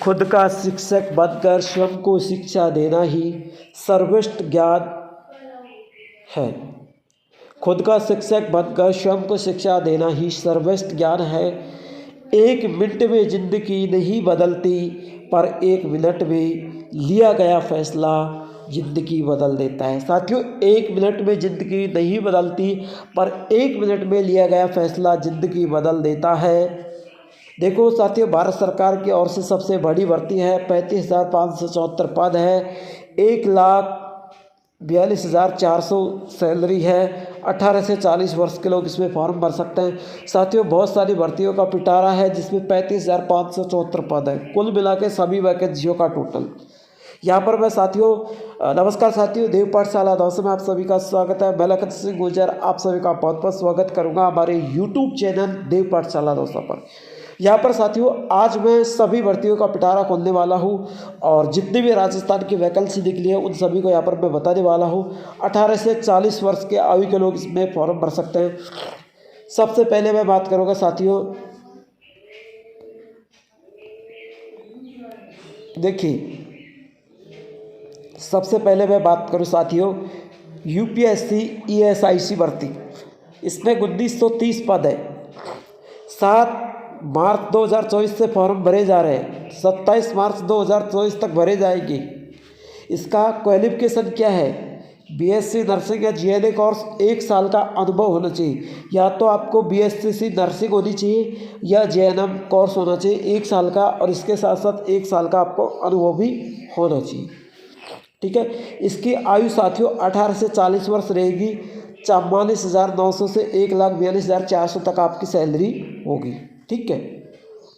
खुद का शिक्षक बनकर स्वयं को शिक्षा देना ही सर्वश्रेष्ठ ज्ञान है। खुद का शिक्षक बनकर स्वयं को शिक्षा देना ही सर्वश्रेष्ठ ज्ञान है। एक मिनट में जिंदगी नहीं बदलती, पर एक मिनट में लिया गया फैसला जिंदगी बदल देता है। साथियों, एक मिनट में ज़िंदगी नहीं बदलती, पर एक मिनट में लिया गया फैसला ज़िंदगी बदल देता है। देखो साथियों, भारत सरकार की ओर से सबसे बड़ी भर्ती है, 35,574 पद है, 1,42,400 सैलरी है। 18 से 40 वर्ष के लोग इसमें फॉर्म भर सकते हैं। साथियों, बहुत सारी भर्तियों का पिटारा है, जिसमें 35,574 पद है, कुल मिला के सभी वैकेंसियों का टोटल। यहाँ पर मैं साथियों, नमस्कार साथियों, देव पाठशाला दौसा में आप सभी का स्वागत है। मैं लखन सिंह गुर्जर आप सभी का बहुत बहुत स्वागत करूँगा हमारे यूट्यूब चैनल देव पाठशाला दौसा पर। यहाँ पर साथियों, आज मैं सभी भर्तियों का पिटारा खोलने वाला हूँ और जितनी भी राजस्थान की वैकेंसी निकली है उन सभी को यहाँ पर मैं बताने वाला हूँ। 18 से 40 वर्ष के आयु के लोग इसमें फॉर्म भर सकते हैं। सबसे पहले मैं बात करूँगा साथियों, देखिए सबसे पहले मैं बात करूं साथियों, यूपीएससी ईएसआईसी भर्ती, इसमें 1930 पद है। 7 मार्च 2024 से फॉर्म भरे जा रहे हैं, 27 मार्च 2024 तक भरे जाएंगे। इसका क्वालिफिकेशन क्या है? बीएससी नर्सिंग या जीएनए कोर्स 1 साल का अनुभव होना चाहिए। या तो आपको बीएससी नर्सिंग होनी चाहिए या जेएनएम कोर्स होना चाहिए 1 साल का, और इसके साथ साथ 1 साल का आपको अनुभव भी होना चाहिए। ठीक है। इसकी आयु साथियों 18 से 40 वर्ष रहेगी। 44,900 से 1,42,400 तक आपकी सैलरी होगी। ठीक है।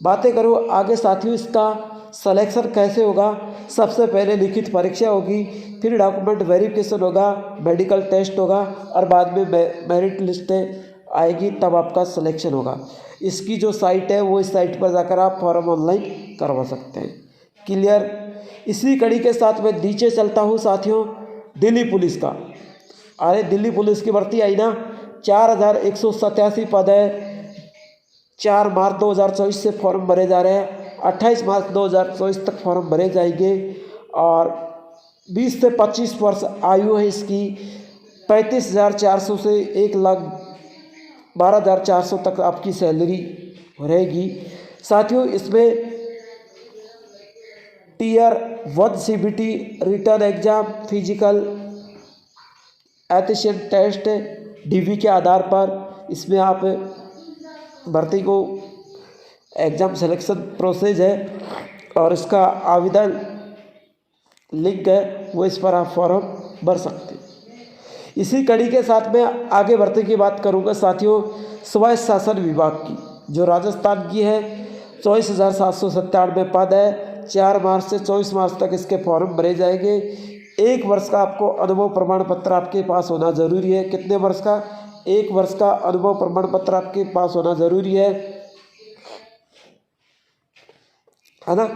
बातें करूँ आगे साथियों, इसका सिलेक्शन कैसे होगा? सबसे पहले लिखित परीक्षा होगी, फिर डॉक्यूमेंट वेरिफिकेशन होगा, मेडिकल टेस्ट होगा और बाद में मेरिट लिस्ट आएगी, तब आपका सिलेक्शन होगा। इसकी जो साइट है वो इस साइट पर जाकर आप फॉर्म ऑनलाइन करवा सकते हैं। क्लियर। इसी कड़ी के साथ मैं नीचे चलता हूँ साथियों, दिल्ली पुलिस का। अरे दिल्ली पुलिस की भर्ती आई ना, 4,187 पद है। 4 मार्च 2024 से फॉर्म भरे जा रहे हैं, 28 मार्च 2024 तक फॉर्म भरे जाएंगे और 20 से 25 वर्ष आयु है इसकी। 35,400 से 1,12,400 तक आपकी सैलरी रहेगी। साथियों, इसमें tier 1 CBT written exam, physical efficiency test DV के आधार पर इसमें आप भर्ती को एग्ज़ाम सिलेक्शन प्रोसेस है और इसका आवेदन लिंक है, वो इस पर आप फॉर्म भर सकते हैं। इसी कड़ी के साथ में आगे भर्ती की बात करूंगा साथियों, स्वायत्त शासन विभाग की, जो राजस्थान की है। 24,797 पद है। 4 मार्च से 24 मार्च तक इसके फॉर्म भरे जाएंगे। 1 वर्ष का आपको अनुभव प्रमाण पत्र आपके पास होना ज़रूरी है। कितने वर्ष का? 1 वर्ष का अनुभव प्रमाण पत्र आपके पास होना ज़रूरी है ना।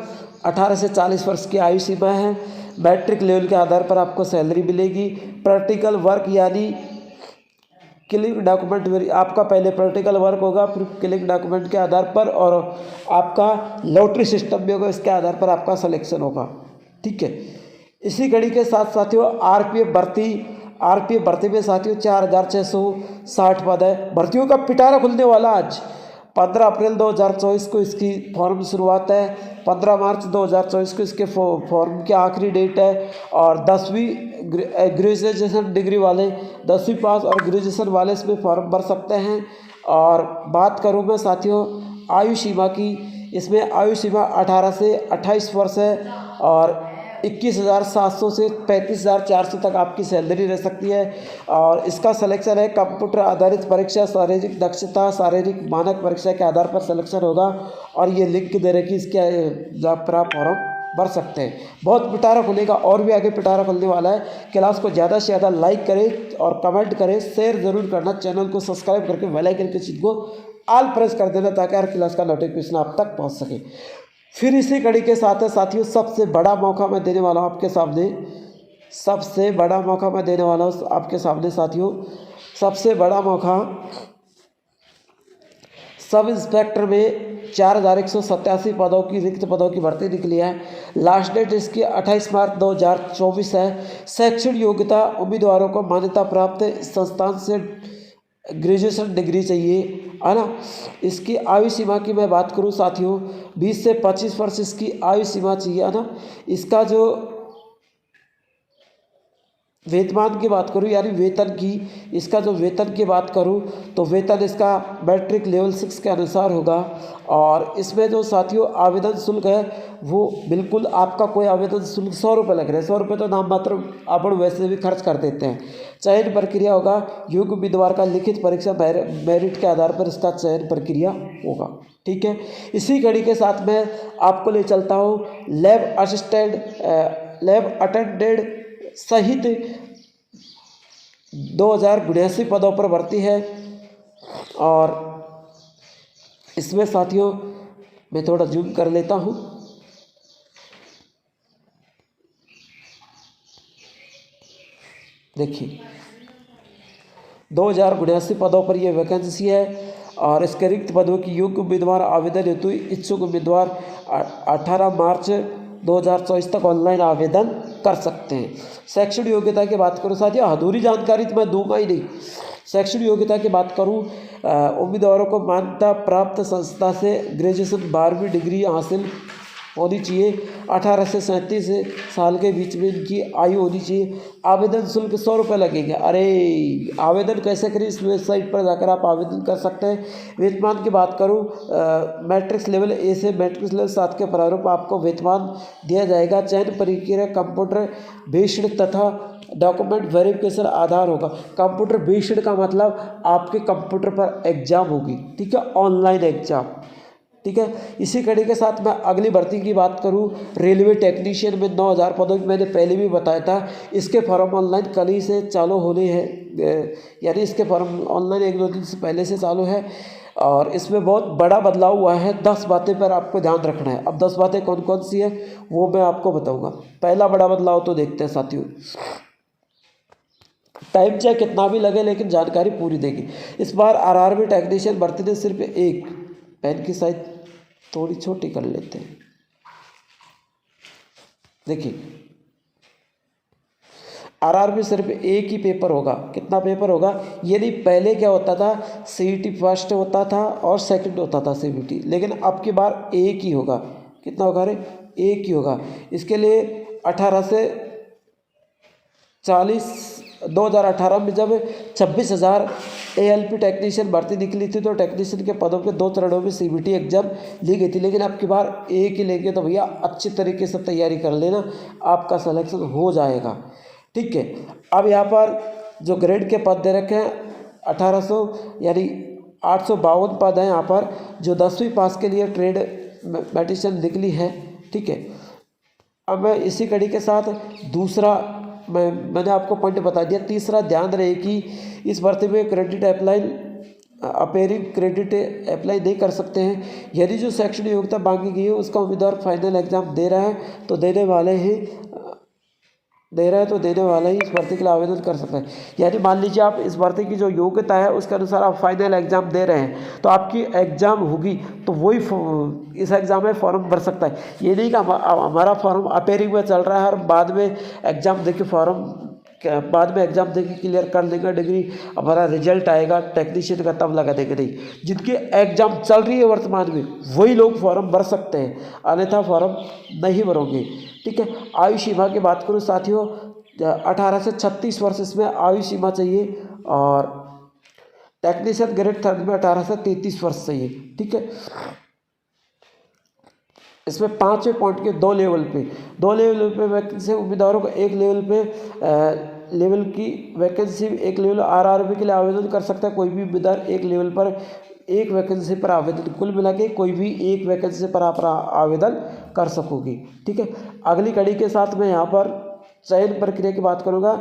18 से 40 वर्ष की आयु सीमा है। मैट्रिक लेवल के आधार पर आपको सैलरी मिलेगी। प्रैक्टिकल वर्क यानी क्लिक डॉक्यूमेंट, आपका पहले प्रैक्टिकल वर्क होगा, फिर क्लिक डॉक्यूमेंट के आधार पर, और आपका लॉटरी सिस्टम भी होगा, इसके आधार पर आपका सिलेक्शन होगा। ठीक है। इसी कड़ी के साथ साथियों, आरपीएफ भर्ती में साथियों 4,660 पद है। भर्तियों का पिटारा खुलने वाला आज 15 अप्रैल 2024 को इसकी फॉर्म शुरुआत है। 15 मार्च 2024 को इसके फॉर्म की आखिरी डेट है। और 10वीं ग्रेजुएशन डिग्री वाले, 10वीं पास और ग्रेजुएशन वाले इसमें फॉर्म भर सकते हैं। और बात करूँ मैं साथियों आयु सीमा की, इसमें आयु सीमा 18 से 28 वर्ष है और 21,700 से 35,400 तक आपकी सैलरी रह सकती है। और इसका सिलेक्शन है कंप्यूटर आधारित परीक्षा, शारीरिक दक्षता, शारीरिक मानक परीक्षा के आधार पर सिलेक्शन होगा। और ये लिंक दे रखी, इसके जहाँ पर आप फॉर्म भर सकते हैं। बहुत पिटारा खुलेगा और भी आगे पिटारा खुलने वाला है। क्लास को ज़्यादा से ज़्यादा लाइक करें और कमेंट करें, शेयर ज़रूर करना, चैनल को सब्सक्राइब करके बेल आइकन के चिन्ह को ऑल प्रेस कर देना, ताकि हर क्लास का नोटिफिकेशन आप तक पहुँच सके। फिर इसी कड़ी के साथ साथियों, सबसे बड़ा मौका मैं देने वाला हूँ आपके सामने, सबसे बड़ा मौका मैं देने वाला हूँ आपके सामने साथियों। सबसे बड़ा मौका सब इंस्पेक्टर में 4187 पदों की रिक्त पदों की भर्ती निकली है। लास्ट डेट इसकी 28 मार्च 2024 है। शैक्षणिक योग्यता उम्मीदवारों को मान्यता प्राप्त संस्थान से ग्रेजुएशन डिग्री चाहिए, है ना। इसकी आयु सीमा की मैं बात करूं साथियों, 20 से 25 वर्ष इसकी आयु सीमा चाहिए, है ना। इसका जो वेतमान की बात करूं यानी वेतन की, इसका जो वेतन की बात करूं तो वेतन इसका मैट्रिक लेवल 6 के अनुसार होगा। और इसमें जो साथियों आवेदन शुल्क है वो बिल्कुल आपका कोई आवेदन शुल्क 100 रुपये लग रहे हैं। 100 रुपये तो नाम मात्र अपन वैसे भी खर्च कर देते हैं। चयन प्रक्रिया होगा, योग्य उम्मीदवार का लिखित परीक्षा मेरिट के आधार पर इसका चयन प्रक्रिया होगा, ठीक है। इसी कड़ी के साथ मैं आपको ले चलता हूँ लैब अटेंडेंट सहित 2082 पदों पर भर्ती है। और इसमें साथियों मैं थोड़ा जूम कर लेता हूं। देखिए 2082 पदों पर यह वैकेंसी है। और इसके रिक्त पदों की योग्य उम्मीदवार आवेदन हेतु इच्छुक उम्मीदवार 18 मार्च 2024 तक ऑनलाइन आवेदन कर सकते हैं। शैक्षणिक योग्यता की बात करूँ साथियों, अधूरी जानकारी तो मैं दूंगा ही नहीं। शैक्षणिक योग्यता की बात करूँ, उम्मीदवारों को मान्यता प्राप्त संस्था से ग्रेजुएशन 12वीं डिग्री हासिल होनी चाहिए। 18 से 37 साल के बीच में इनकी आयु होनी चाहिए। आवेदन शुल्क 100 रुपये लगेंगे। अरे आवेदन कैसे करें, इस वेबसाइट पर जाकर आप आवेदन कर सकते हैं। वेतमान की बात करूं, मैट्रिक्स लेवल ए से मैट्रिक्स लेवल 7 के प्रारूप आपको वेतमान दिया जाएगा। चयन प्रक्रिया कंप्यूटर बेस्ड तथा डॉक्यूमेंट वेरिफिकेशन आधार होगा। कंप्यूटर बेस्ड का मतलब आपके कंप्यूटर पर एग्जाम होगी, ठीक है, ऑनलाइन एग्जाम, ठीक है। इसी कड़ी के साथ मैं अगली भर्ती की बात करूं, रेलवे टेक्नीशियन में 9000 पदों की मैंने पहले भी बताया था। इसके फॉर्म ऑनलाइन कल ही से चालू होने हैं, यानी इसके फॉर्म ऑनलाइन 1-2 दिन से पहले से चालू है। और इसमें बहुत बड़ा बदलाव हुआ है। 10 बातें पर आपको ध्यान रखना है। अब 10 बातें कौन कौन सी है वो मैं आपको बताऊँगा। पहला बड़ा बदलाव तो देखते हैं साथियों, टाइम चाहे कितना भी लगे लेकिन जानकारी पूरी देगी। इस बार आरआरबी टेक्नीशियन भर्ती ने सिर्फ एक, पेन की साइज थोड़ी छोटी कर लेते हैं। देखिए आरआरबी सिर्फ एक ही पेपर होगा। कितना पेपर होगा, यानी पहले क्या होता था, सीईटी फर्स्ट होता था और सेकंड होता था सीबीटी, लेकिन अब की बार एक ही होगा। कितना होगा रे, एक ही होगा। इसके लिए 18 से 40 2018 में जब 26,000 एएलपी टेक्नीशियन भर्ती निकली थी तो टेक्नीशियन के पदों के 2 चरणों में सीबीटी एग्जाम ली गई थी, लेकिन अब की बार एक ही लेंगे। तो भैया अच्छी तरीके से तैयारी कर लेना, आपका सिलेक्शन हो जाएगा, ठीक है। अब यहाँ पर जो ग्रेड के पद दे रखे हैं 1800 यानी 852 पद हैं यहाँ पर, जो 10वीं पास के लिए ट्रेड मैटिशियन निकली है, ठीक है। अब मैं इसी कड़ी के साथ दूसरा मैंने आपको पॉइंट बता दिया। तीसरा ध्यान रहे कि इस भर्ती में क्रेडिट अपेयरिंग क्रेडिट अप्लाई नहीं कर सकते हैं। यदि जो शैक्षणिक योग्यता मांगी गई है उसका उम्मीदवार फाइनल एग्जाम दे रहा है तो देने वाला ही इस भर्ती के लिए आवेदन कर सकते हैं। यानी मान लीजिए आप इस भर्ती की जो योग्यता है उसके अनुसार आप फाइनल एग्जाम दे रहे हैं तो आपकी एग्जाम होगी तो वही इस एग्ज़ाम में फॉर्म भर सकता है। ये नहीं कि हमारा फॉर्म अपेयरिंग में चल रहा है और बाद में एग्ज़ाम देके एग्ज़ाम देके क्लियर कर लेंगे डिग्री, हमारा रिजल्ट आएगा टेक्नीशियन का तब लगा देंगे। नहीं, जिनकी एग्ज़ाम चल रही है वर्तमान में वही लोग फॉर्म भर सकते हैं, अन्यथा फॉर्म नहीं भरोगे, ठीक है। आयु सीमा की बात करूँ साथियों, 18 से 36 वर्ष इसमें आयु सीमा चाहिए। और टेक्नीशियन ग्रेड 3 में 18 से 33 वर्ष चाहिए, ठीक है। इसमें 5वें पॉइंट के 2 लेवल पे वैकेंसी उम्मीदवारों को एक लेवल की वैकेंसी, एक लेवल आरआरबी के लिए आवेदन कर सकता है। कोई भी उम्मीदवार एक लेवल पर एक वैकेंसी पर आवेदन, कुल मिला के कोई भी एक वैकेंसी पर आप आवेदन कर सकोगे, ठीक है। अगली कड़ी के साथ मैं यहाँ पर चयन प्रक्रिया की बात करूँगा।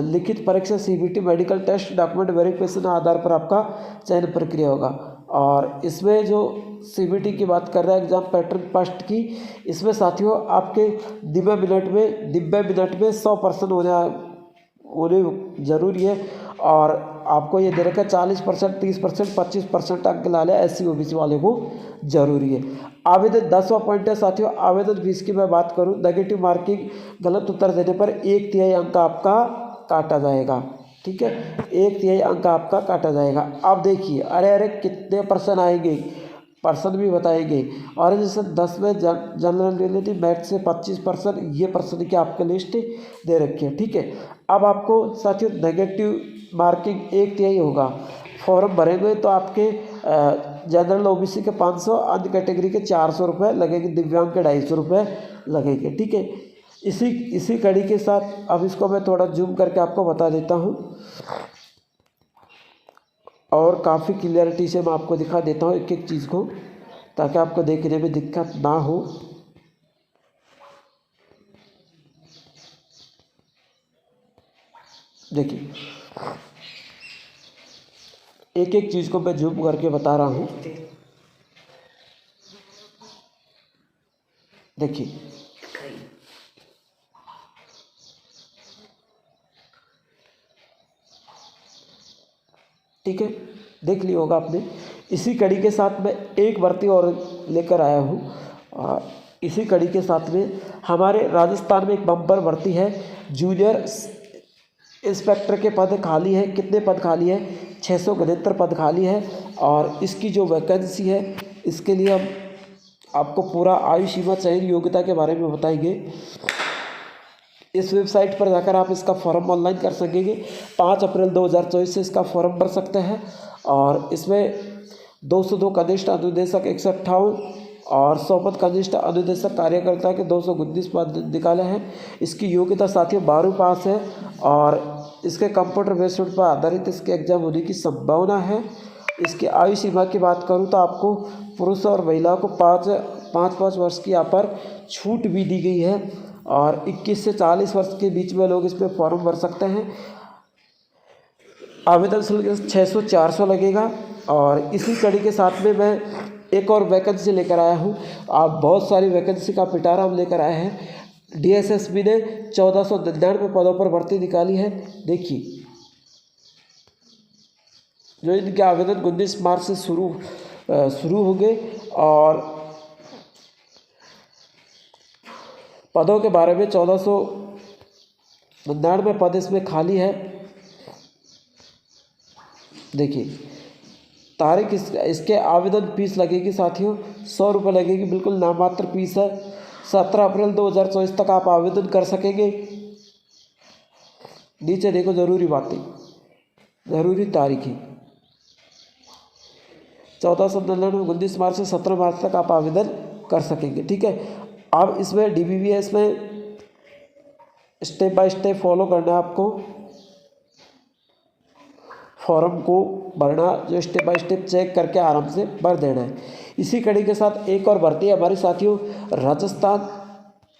लिखित परीक्षा, CBT, medical test, document verification आधार पर आपका चयन प्रक्रिया होगा। और इसमें जो सीबीटी की बात कर रहा है एग्जाम पैटर्न फर्स्ट की, इसमें साथियों आपके 90 मिनट में 100% होने ज़रूरी है। और आपको ये दे रखा है 40%, 30%, 25% अंक ला ले SC OBC वाले को जरूरी है। आवेदन 10वां पॉइंट है साथियों, आवेदन फीस की मैं बात करूं, नेगेटिव मार्किंग गलत उत्तर देने पर 1/3 अंक आपका काटा जाएगा। ठीक है, 1/3 अंक आपका काटा जाएगा। अब देखिए, अरे कितने पर्सन आएंगे, पर्सन भी बताएंगे। और जैसे 10 में जनरल रिलेटिव मैथ से 25%, ये पर्सन की आपके लिस्ट दे रखी है। ठीक है, अब आपको साथियों नेगेटिव मार्किंग 1/3 होगा। फॉर्म भरेंगे तो आपके जनरल OBC के 500, अन्य कैटेगरी के 400 रुपये लगेंगे, दिव्यांग के 250 रुपये लगेंगे। ठीक है, इसी कड़ी के साथ अब इसको मैं थोड़ा जूम करके आपको बता देता हूँ और काफ़ी क्लियरिटी से मैं आपको दिखा देता हूँ एक एक चीज़ को, ताकि आपको देखने में दिक्कत ना हो। देखिए, एक एक चीज़ को मैं जूम करके बता रहा हूँ। देखिए, ठीक है, देख लिया होगा आपने। इसी कड़ी के साथ मैं एक भर्ती और लेकर आया हूँ। इसी कड़ी के साथ में हमारे राजस्थान में एक बम्पर भर्ती है, जूनियर इंस्पेक्टर के पद खाली है। कितने पद खाली है? 669 पद खाली है। और इसकी जो वैकेंसी है, इसके लिए हम आपको पूरा आयु सीमा, चयन, योग्यता के बारे में बताएंगे। इस वेबसाइट पर जाकर आप इसका फॉर्म ऑनलाइन कर सकेंगे। 5 अप्रैल 2024 से इसका फॉर्म भर सकते हैं। और इसमें 202 कनिष्ठ अनुदेशक 158 और 100 पद कनिष्ठ अनुदेशक कार्यकर्ता के 229 पद निकाले हैं। इसकी योग्यता साथियों 12वीं पास है और इसके कंप्यूटर बेस्ड पर आधारित इसके एग्जाम होने की संभावना है। इसकी आयु सीमा की बात करूं तो आपको पुरुष और महिला को 5 वर्ष की यहाँ पर छूट भी दी गई है और 21 से 40 वर्ष के बीच में लोग इसमें फॉर्म भर सकते हैं। आवेदन शुल्क 600-400 लगेगा। और इसी कड़ी के साथ में मैं एक और वैकेंसी लेकर आया हूँ। आप बहुत सारी वैकेंसी का पिटारा हम लेकर आए हैं। DSSB ने 1499 पदों पर भर्ती निकाली है। देखिए, जो इनके आवेदन 19 मार्च से शुरू होंगे और पदों के बारे में 1499 पद इसमें खाली है। देखिए, तारीख इसके आवेदन फीस लगेगी साथियों 100 रुपये लगेगी, बिल्कुल नाममात्र फीस है। 17 अप्रैल 2024 तक आप आवेदन कर सकेंगे। नीचे देखो, ज़रूरी बातें, ज़रूरी तारीखें 1499 19 मार्च से 17 मार्च तक आप आवेदन कर सकेंगे। ठीक है, अब इसमें DBBS में स्टेप बाय स्टेप फॉलो करना है आपको। फॉर्म को भरना, जो स्टेप बाय स्टेप चेक करके आराम से भर देना है। इसी कड़ी के साथ एक और भर्ती है हमारे साथियों, राजस्थान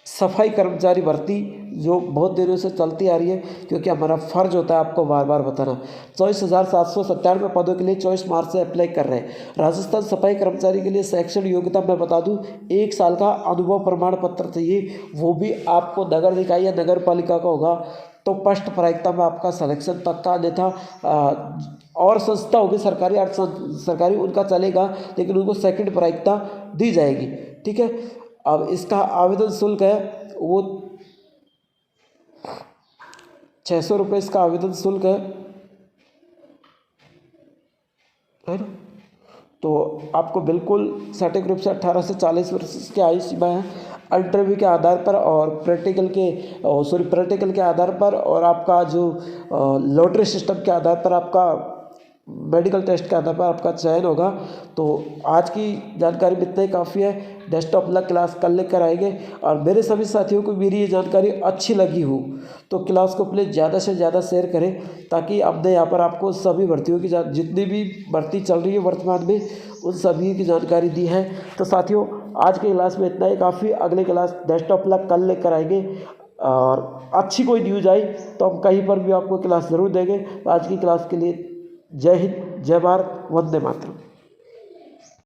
सफाई कर्मचारी भर्ती, जो बहुत दिनों से चलती आ रही है, क्योंकि हमारा फ़र्ज होता है आपको बार बार बताना। 24,797 पदों के लिए 24 मार्च से अप्लाई कर रहे हैं। राजस्थान सफाई कर्मचारी के लिए शैक्षणिक योग्यता मैं बता दूं, 1 साल का अनुभव प्रमाण पत्र चाहिए, वो भी आपको नगर निकाय या नगर पालिका का होगा तो फर्स्ट प्रायिकता में आपका सिलेक्शन पक्का। अन्यथा और संस्था होगी सरकारी, सरकारी उनका चलेगा, लेकिन उनको सेकंड प्रायिकता दी जाएगी। ठीक है, अब इसका आवेदन शुल्क है वो 600 रुपये इसका आवेदन शुल्क है ना। तो आपको बिल्कुल सटीक रूप से 18 से 40 वर्ष की आयु सीमा है। इंटरव्यू के आधार पर और प्रैक्टिकल के आधार पर और आपका जो लॉटरी सिस्टम के आधार पर, आपका मेडिकल टेस्ट के आधार पर आपका चयन होगा। तो आज की जानकारी में इतना ही काफ़ी है। डेस्कटॉप अलग क्लास कल लेकर आएंगे। और मेरे सभी साथियों को मेरी ये जानकारी अच्छी लगी हो तो क्लास को प्लीज़ ज़्यादा से ज़्यादा शेयर करें, ताकि हमने यहाँ पर आपको सभी भर्तियों की जितनी भी भर्ती चल रही है वर्तमान में, उन सभी की जानकारी दी है। तो साथियों, आज की क्लास में इतना ही काफ़ी। अगले क्लास डेस्कटॉप अलग कल लेकर आएंगे और अच्छी कोई न्यूज़ आई तो हम कहीं पर भी आपको क्लास ज़रूर देंगे। आज की क्लास के लिए जय हिंद, जय भारत, वंदे मातरम।